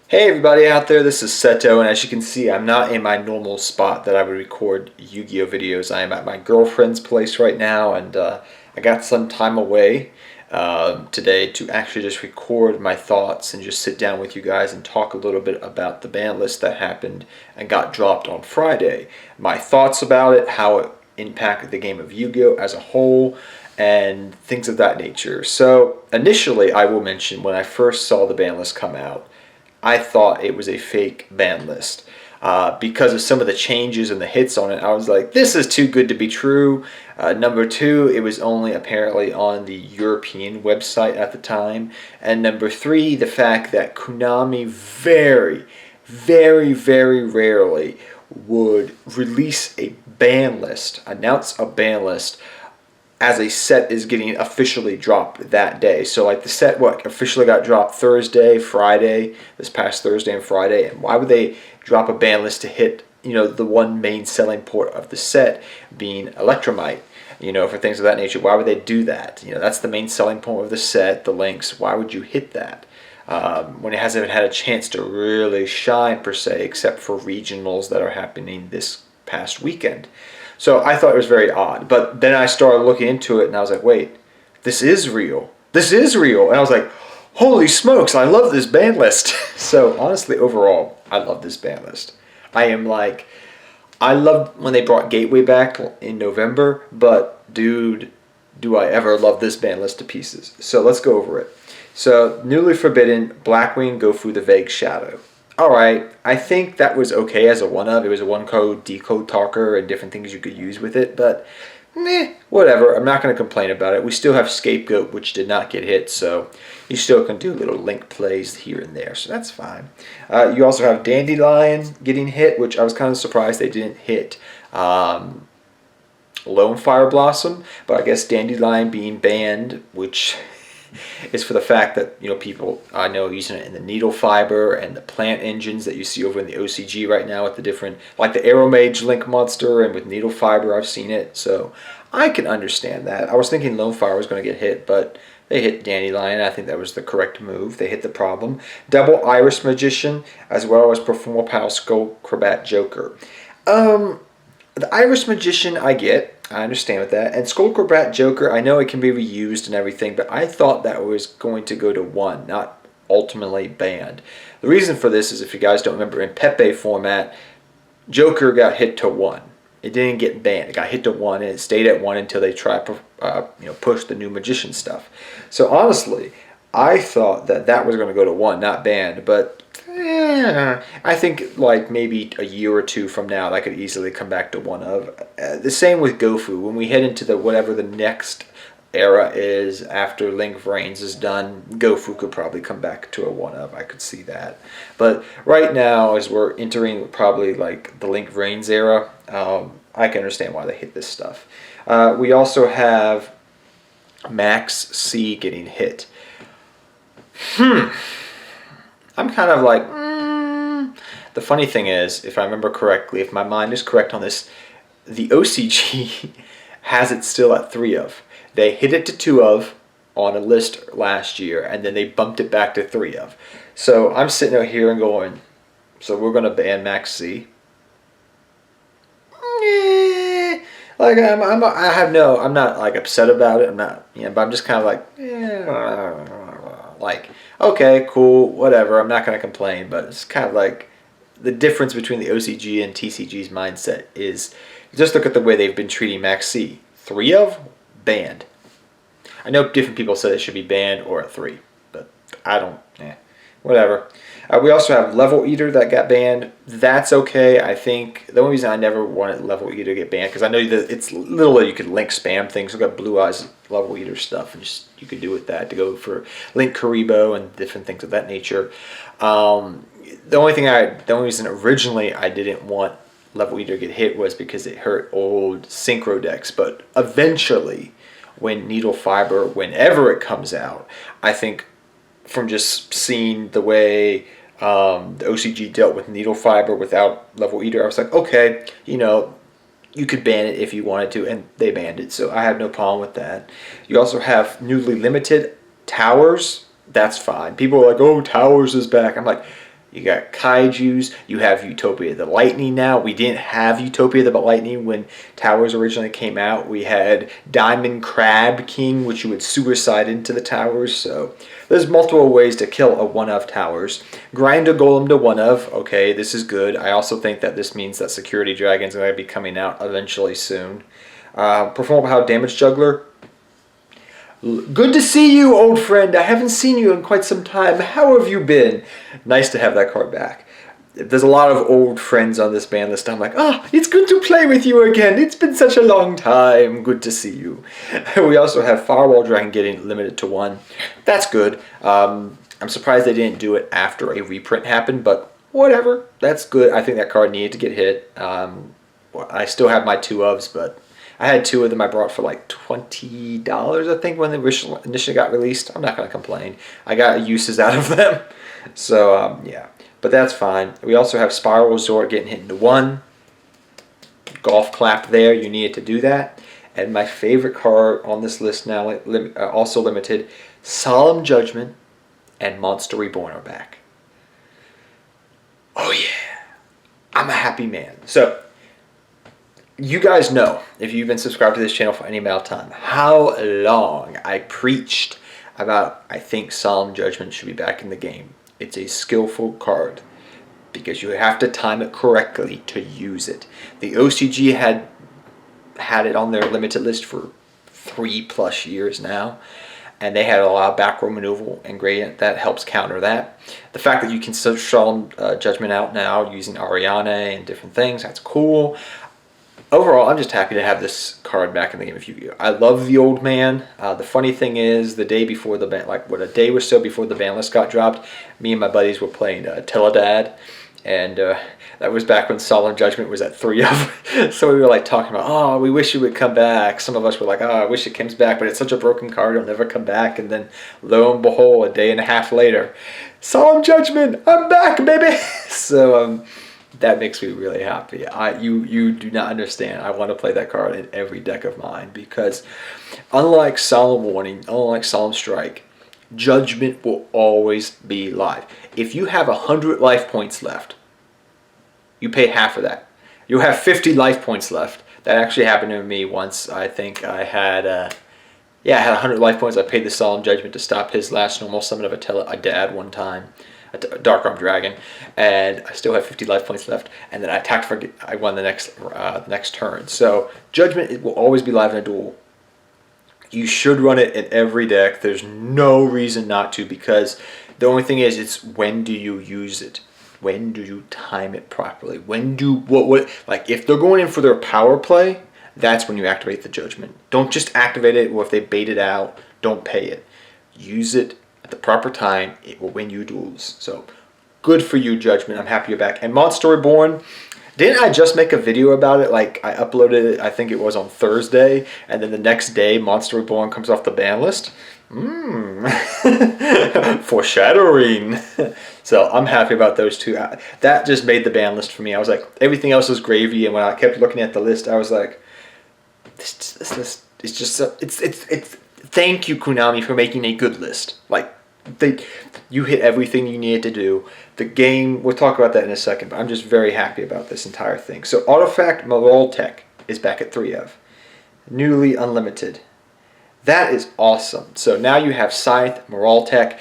Hey everybody out there, this is Seto, and as you can see, I'm not in my normal spot that I would record Yu-Gi-Oh videos. I am at my girlfriend's place right now, and I got some time away today to actually just record my thoughts and just sit down with you guys and talk a little bit about the ban list that happened and got dropped on Friday. My thoughts about it, how it impacted the game of Yu-Gi-Oh as a whole, and things of that nature. So initially, I will mention when I first saw the ban list come out, I thought it was a fake ban list. Because of some of the changes and the hits on it, I was like, this is too good to be true. Number two, it was only apparently on the European website at the time. And number three, the fact that Konami very, very, very rarely would release a ban list, announce a ban list as a set is getting officially dropped that day. So like the set officially got dropped Thursday, Friday, this past Thursday and Friday, and why would they drop a ban list to hit, the one main selling point of the set being Electromite, for things of that nature? Why would they do that? That's the main selling point of the set, the links. Why would you hit that? When it hasn't even had a chance to really shine per se, except for regionals that are happening this past weekend. So I thought it was very odd. But then I started looking into it and I was like, wait, this is real. This is real. And I was like, holy smokes, I love this ban list. So honestly, overall, I love this ban list. I loved when they brought Gateway back in November, but dude, do I ever love this ban list to pieces. So let's go over it. So Newly Forbidden, Blackwing, Gofu, the Vague Shadow. Alright, I think that was okay as a one-of. It was a one-code decode talker and different things you could use with it, but whatever. I'm not going to complain about it. We still have Scapegoat, which did not get hit, so you still can do little link plays here and there, so that's fine. You also have Dandelion getting hit, which I was kind of surprised they didn't hit Lone Fire Blossom, but I guess Dandelion being banned, which is for the fact that people I know using it in the needle fiber and the plant engines that you see over in the OCG right now with the different, like the Aeromage Link monster, and with needle fiber I've seen it, so I can understand that. I was thinking Lone Fire was going to get hit, but they hit Dandelion. I think that was the correct move. They hit the problem. Double Iris Magician as well as Performal Pal Skull Crobat Joker. The Iris Magician I understand with that. And Skull Crobat Joker, I know it can be reused and everything, but I thought that was going to go to 1, not ultimately banned. The reason for this is, if you guys don't remember, in Pepe format, Joker got hit to 1. It didn't get banned. It got hit to 1, and it stayed at 1 until they tried push the new Magician stuff. So honestly, I thought that was going to go to 1, not banned, but I think like maybe a year or two from now that could easily come back to 1-of. The same with Gofu. When we head into whatever the next era is after Link Reigns is done, Gofu could probably come back to a 1-of. I could see that. But right now, as we're entering probably like the Link Reigns era, I can understand why they hit this stuff. We also have Max C getting hit. I'm kind of like, The funny thing is, if I remember correctly, if my mind is correct on this, the OCG has it still at 3-of. They hit it to 2-of on a list last year, and then they bumped it back to 3-of. So I'm sitting out here and going, so we're going to ban Max C? Like I'm not like upset about it. I'm not, but I'm just kind of like, okay, cool, whatever. I'm not going to complain, but it's kind of like the difference between the OCG and TCG's mindset is just look at the way they've been treating Max C. 3-of, banned. I know different people said it should be banned or at 3, but I don't, whatever. We also have Level Eater that got banned. That's okay. I think the only reason I never wanted Level Eater to get banned, because I know that it's literally you could link spam things. We've got Blue Eyes Level Eater stuff, and just you could do with that to go for Link Karibo and different things of that nature. The only reason originally I didn't want Level Eater to get hit was because it hurt old Synchro decks, but eventually, when Needle Fiber, whenever it comes out, I think from just seeing the way the OCG dealt with Needle Fiber without Level Eater, I was like, okay, you could ban it if you wanted to, and they banned it, so I have no problem with that. You also have newly limited Towers. That's fine. People are like, oh, Towers is back. I'm like, You got Kaijus. You have Utopia the Lightning now. We didn't have Utopia the Lightning when Towers originally came out. We had Diamond Crab King, which you would suicide into the towers. So there's multiple ways to kill a one-of towers. Grind a golem to one-of. Okay, this is good. I also think that this means that Security Dragon's going to be coming out eventually soon. Perform how damage juggler. Good to see you, old friend. I haven't seen you in quite some time. How have you been? Nice to have that card back. There's a lot of old friends on this ban list. I'm like, it's good to play with you again. It's been such a long time. Good to see you. We also have Firewall Dragon getting limited to 1. That's good. I'm surprised they didn't do it after a reprint happened, but whatever. That's good. I think that card needed to get hit. I still have my 2-ofs, but I had 2 of them I brought for like $20, I think, when they initially got released. I'm not going to complain. I got uses out of them. So, yeah. But that's fine. We also have Spiral Resort getting hit into 1. Golf Clap there. You needed to do that. And my favorite card on this list now, also limited, Solemn Judgement and Monster Reborn are back. Oh, yeah. I'm a happy man. So, you guys know, if you've been subscribed to this channel for any amount of time, how long I preached about I think Solemn Judgement should be back in the game. It's a skillful card because you have to time it correctly to use it. The OCG had it on their limited list for 3+ years now, and they had a lot of back row maneuver and gradient that helps counter that. The fact that you can search Solemn Judgement out now using Ariane and different things, that's cool. Overall, I'm just happy to have this card back in the game of Yu-Gi-Oh! I love the old man. The funny thing is, the day before the ban, a day or so before the ban list got dropped, me and my buddies were playing Teledad, and that was back when Solemn Judgement was at 3-of. So we were like talking about, oh, we wish it would come back. Some of us were like, oh, I wish it comes back, but it's such a broken card, it'll never come back. And then lo and behold, a day and a half later, Solemn Judgement, I'm back, baby. So that makes me really happy. You do not understand. I want to play that card in every deck of mine because unlike Solemn Warning, unlike Solemn Strike, Judgment will always be live. If you have 100 life points left, you pay half of that. You have 50 life points left. That actually happened to me once. I think I had I had 100 life points. I paid the Solemn Judgement to stop his last normal summon of a dad one time. A Dark Arm Dragon, and I still have 50 life points left, and then I attacked for, I won the next turn. So Judgment, it will always be live in a duel. You should run it in every deck. There's no reason not to, because the only thing is, it's when do you use it? When do you time it properly? When do like if they're going in for their power play, that's when you activate the Judgment. Don't just activate it, or if they bait it out, don't pay it. Use it at the proper time. It will win you duels. So good for you, Judgment. I'm happy you're back. And Monster Reborn, didn't I just make a video about it? Like, I uploaded it, I think it was on Thursday, and then the next day Monster Reborn comes off the ban list. Foreshadowing. So I'm happy about those two. That just made the ban list for me. I was like, everything else was gravy, and when I kept looking at the list, I was like, this list is just it's thank you, Konami, for making a good list. Like, you hit everything you needed to do. The game, we'll talk about that in a second, but I'm just very happy about this entire thing. So Artifact Maroltech is back at 3-of. Newly unlimited. That is awesome. So now you have Scythe, Maroltech.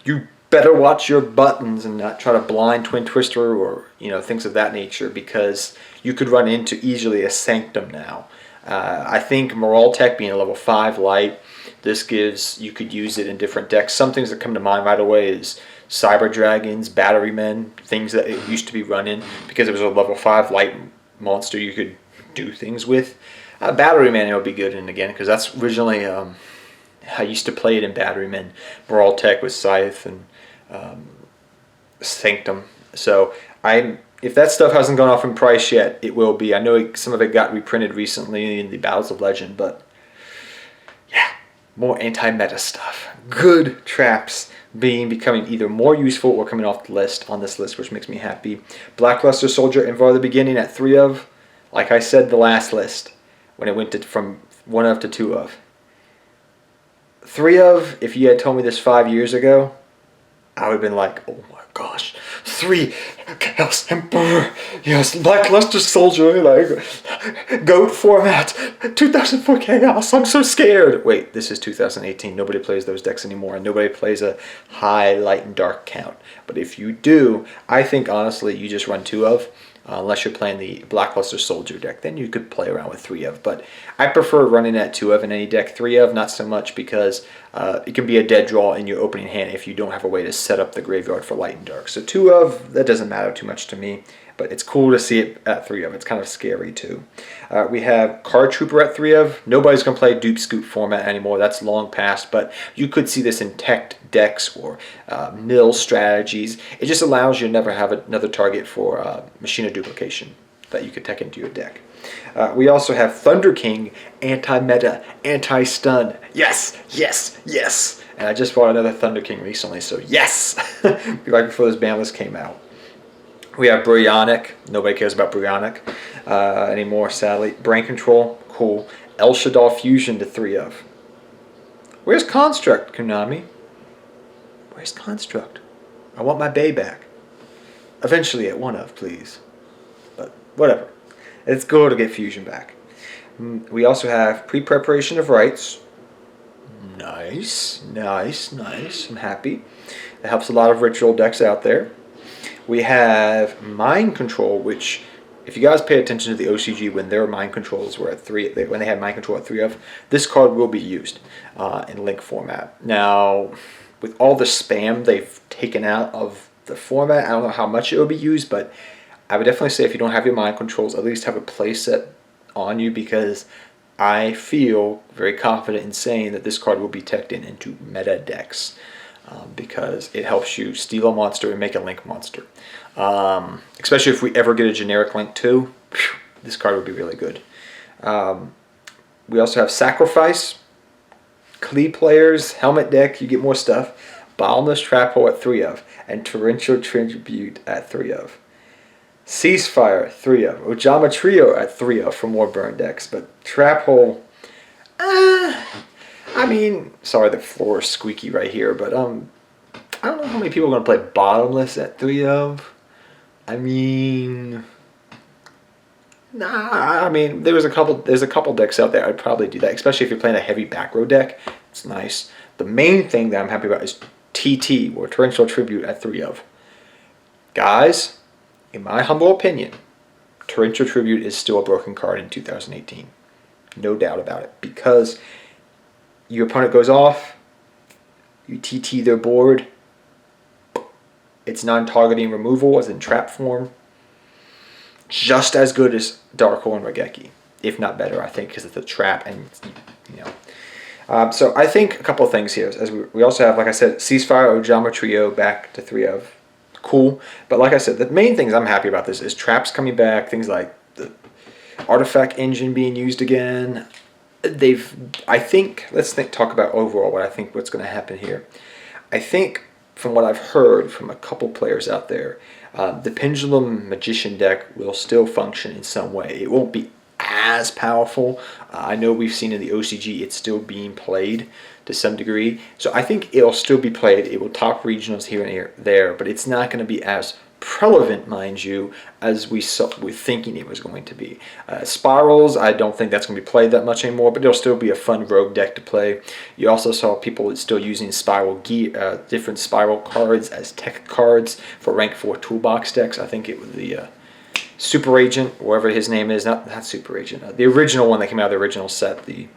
You better watch your buttons and not try to blind Twin Twister or things of that nature, because you could run into easily a Sanctum now. I think Maroltech being a level 5 light, this gives, you could use it in different decks. Some things that come to mind right away is Cyber Dragons, Battery Men, things that it used to be running because it was a level 5 light monster you could do things with. Battery Man would be good in again, because that's originally, I used to play it in Battery Men. Maroltech with Scythe and Sanctum. So if that stuff hasn't gone off in price yet, it will be. I know some of it got reprinted recently in the Battles of Legend, but yeah, more anti-meta stuff. Good traps becoming either more useful or coming off the list on this list, which makes me happy. Blackluster Soldier and Var the Beginning at 3-of. Like I said, the last list when it went from 1-of to 2-of. 3-of, if you had told me this 5 years ago, I would have been like, oh my gosh, 3 Chaos Emperor, yes, Lackluster Soldier, like, GOAT format, 2004 Chaos, I'm so scared. Wait, this is 2018, nobody plays those decks anymore, and nobody plays a high light and dark count. But if you do, I think honestly you just run 2 of, unless you're playing the Blackluster Soldier deck, then you could play around with 3 of. But I prefer running at 2 of in any deck. 3 of, not so much, because it can be a dead draw in your opening hand if you don't have a way to set up the graveyard for light and dark. So 2 of, that doesn't matter too much to me, but it's cool to see it at 3 of. It's kind of scary too. We have Card Trooper at 3 of. Nobody's going to play Dupe Scoop format anymore. That's long past, but you could see this in tech decks or mill strategies. It just allows you to never have another target for Machina Duplication that you could tech into your deck. We also have Thunder King, anti-meta, anti-stun. Yes, yes, yes. And I just bought another Thunder King recently, so yes! Right before this Banlist came out. We have Briana K. Nobody cares about Briana K anymore, sadly. Brain Control, cool. El Shaddai Fusion to 3 of. Where's Construct, Konami? Where's Construct? I want my Bay back. Eventually at 1 of, please. But whatever. It's cool to get Fusion back. We also have Pre-Preparation of Rites. Nice, nice, nice. I'm happy. That helps a lot of ritual decks out there. We have Mind Control, which, if you guys pay attention to the OCG when their Mind Controls were at 3, when they had Mind Control at 3 of, this card will be used in Link format. Now, with all the spam they've taken out of the format, I don't know how much it will be used, but I would definitely say if you don't have your Mind Controls, at least have a playset on you, because I feel very confident in saying that this card will be teched into meta decks. Because it helps you steal a monster and make a Link monster. Especially if we ever get a generic Link too, this card would be really good. We also have Sacrifice, Klee players, Helmet deck, you get more stuff. Bottomless Trap Hole at 3 of, and Torrential Tribute at 3 of. Ceasefire, 3 of. Ojama Trio at 3 of for more burn decks, but Trap Hole, I mean, sorry the floor is squeaky right here, but I don't know how many people are going to play Bottomless at 3 of. I mean, nah, I mean, there's a couple decks out there I'd probably do that, especially if you're playing a heavy back row deck. It's nice. The main thing that I'm happy about is TT, or Torrential Tribute at 3 of. Guys, in my humble opinion, Torrential Tribute is still a broken card in 2018. No doubt about it, because your opponent goes off, you TT their board, it's non-targeting removal as in trap form. Just as good as Dark Hole and Regeki, if not better, I think, because it's a trap, and you know. So I think a couple of things here. As we also have, like I said, Ceasefire, Ojama Trio back to 3 of. Cool. But like I said, the main things I'm happy about this is traps coming back, things like the artifact engine being used again. Talk about overall what's going to happen here. I think from what I've heard from a couple players out there, the Pendulum Magician deck will still function in some way. It won't be as powerful. I know we've seen in the OCG it's still being played to some degree. So I think it'll still be played. It will top regionals here and there, but it's not going to be as prevalent, mind you, as we're thinking it was going to be. Spirals, I don't think that's going to be played that much anymore, but it'll still be a fun rogue deck to play. You also saw people still using spiral gear, different spiral cards as tech cards for rank 4 toolbox decks. I think it was the Super Agent, whatever his name is, not Super Agent, the original one that came out of the original set, the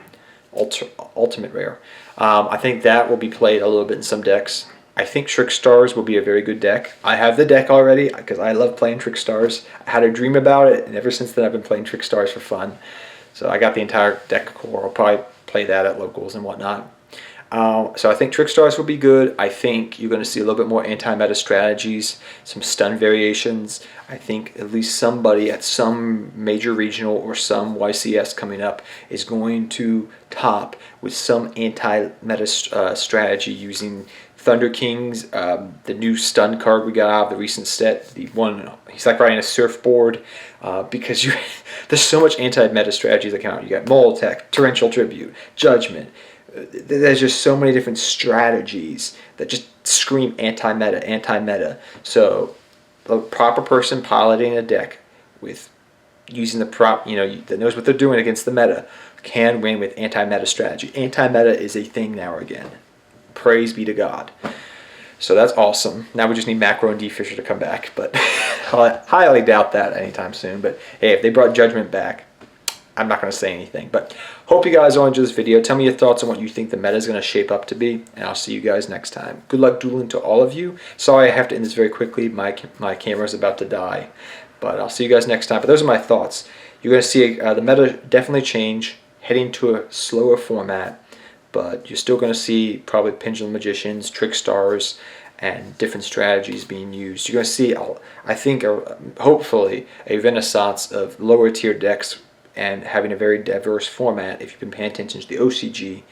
Ultimate Rare. I think that will be played a little bit in some decks. I think Trick Stars will be a very good deck. I have the deck already because I love playing Trick Stars. I had a dream about it, and ever since then I've been playing Trick Stars for fun. So I got the entire deck core. I'll probably play that at locals and whatnot. So I think Trick Stars will be good. I think you're going to see a little bit more anti-meta strategies, some stun variations. I think at least somebody at some major regional or some YCS coming up is going to top with some anti-meta strategy using Thunder Kings, the new stun card we got out of the recent set. The one, he's like riding a surfboard because there's so much anti-meta strategies that come out. You got Molotech, Torrential Tribute, Judgement. There's just so many different strategies that just scream anti-meta. So the proper person piloting a deck with using the prop, that knows what they're doing against the meta, can win with anti-meta strategy. Anti-meta is a thing now again. Praise be to God. So that's awesome. Now we just need Macro and D Fisher to come back, but I highly doubt that anytime soon. But hey, if they brought Judgment back, I'm not going to say anything. But hope you guys all enjoyed this video. Tell me your thoughts on what you think the meta is going to shape up to be, and I'll see you guys next time. Good luck dueling to all of you. Sorry I have to end this very quickly. My camera's about to die. But I'll see you guys next time. But those are my thoughts. You're going to see the meta definitely change, heading to a slower format. But you're still going to see probably Pendulum Magicians, Trick Stars, and different strategies being used. You're going to see, I think, hopefully, a renaissance of lower tier decks and having a very diverse format. If you've been paying attention to the OCG,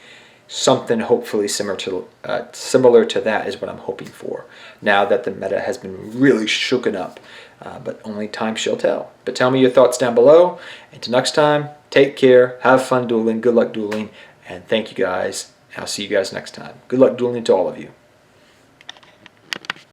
something hopefully similar to that is what I'm hoping for. Now that the meta has been really shooken up, but only time shall tell. But tell me your thoughts down below. Until next time, take care, have fun dueling, good luck dueling, and thank you guys. I'll see you guys next time. Good luck dueling to all of you.